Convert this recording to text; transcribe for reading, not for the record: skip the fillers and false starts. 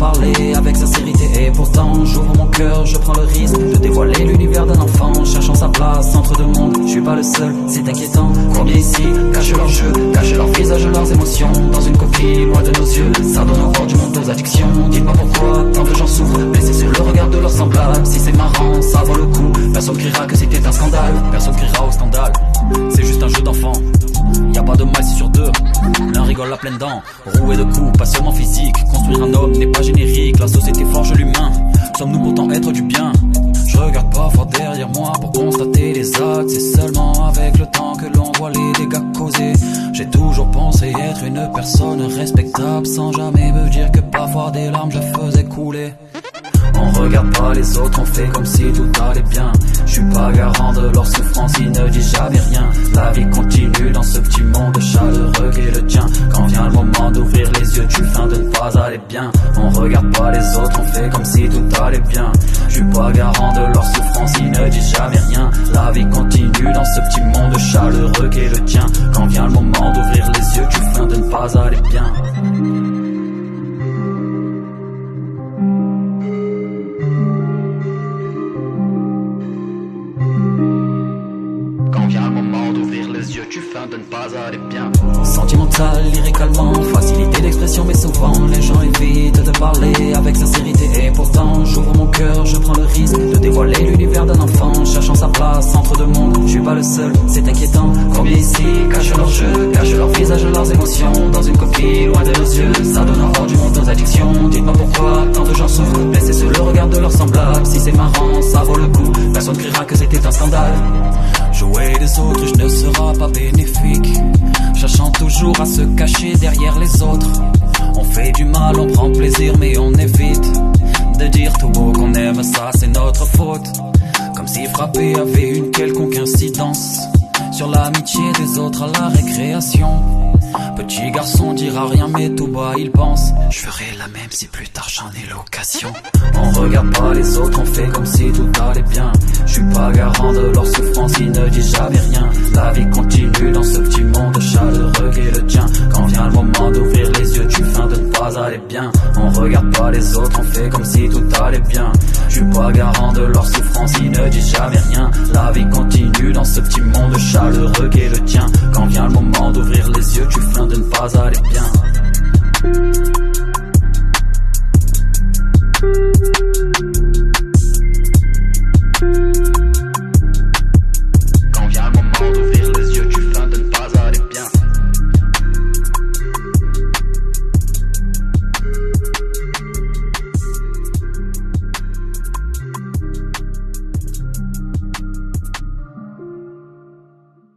parler avec sincérité. Et pourtant j'ouvre mon cœur, je prends le risque de dévoiler l'univers d'un enfant cherchant sa place entre deux mondes. Je suis pas le seul, c'est inquiétant. Combien ici cachent leurs jeux, cachent leur visage, leurs émotions dans une coquille loin de nos yeux. Ça donne hors du monde aux addictions. Dites-moi pourquoi tant de gens souffrent, blessés sur le regard de leurs semblables. Si c'est marrant, ça vaut le coup. Personne criera que c'était un scandale, personne criera au scandale. C'est juste un jeu d'enfant, y a pas de mal si sur deux. L'un rigole à pleines dents, roué de coups, pas seulement physique. Construire un homme n'est pas générique, la société forge l'humain. Sommes-nous pourtant être du bien? Je regarde parfois derrière moi pour constater les actes. C'est seulement avec le temps que l'on voit les dégâts causés. J'ai toujours pensé être une personne respectable, sans jamais me dire que parfois des larmes je faisais couler. On regarde pas les autres, on fait comme si tout allait bien. Je suis pas garant de leur souffrance, ils ne disent jamais rien. La vie continue dans ce petit monde chaleureux qu'est le tien. Quand vient le moment d'ouvrir les yeux, tu feins de ne pas aller bien. On regarde pas les autres, on fait comme si tout allait bien. Je suis pas garant de leur souffrance, ils ne disent jamais rien. La vie continue dans ce petit monde chaleureux qu'est le tien. Quand vient le moment d'ouvrir les yeux, tu feins de ne pas aller bien. Tu feins de ne pas aller bien. Sentimental, lyricalement, facilité d'expression, mais souvent les gens évitent de parler avec sincérité. Et pourtant j'ouvre mon cœur, je prends le risque de dévoiler l'univers d'un enfant cherchant sa place entre deux mondes. Je suis pas le seul, c'est inquiétant. Combien ici cachent leurs jeux, cachent leur visage, leurs émotions dans une coquille loin de nos yeux. Ça donne hors du monde aux addictions. Dites-moi pourquoi tant de gens souffrent, blessés sur le regard de leurs semblables. Si c'est marrant, ça vaut le coup. Personne criera que c'était un scandale. Jouer des autres ne sera pas bénéfique, cherchant toujours à se cacher derrière les autres. On fait du mal, on prend plaisir mais on évite de dire tout haut qu'on aime ça, c'est notre faute. Comme si frapper avait une quelconque incidence sur l'amitié des autres à la récréation. Petit garçon dira rien mais tout bas il pense: je ferai la même si plus tard j'en ai l'occasion. On regarde pas les autres, on fait comme si tout allait bien. Je suis pas garant de leur souffrance, ils ne disent jamais rien. La vie continue dans ce petit monde chaleureux qu'est le tien. Quand vient le moment d'ouvrir les yeux, tu feins de ne pas aller bien. On regarde pas les autres, on fait comme si tout allait bien. Je suis pas garant de leur souffrance, ils ne disent jamais rien. La vie continue dans ce petit monde chaleureux qu'est le tien. Quand vient le moment d'ouvrir les yeux, tu feins de ne pas aller bien.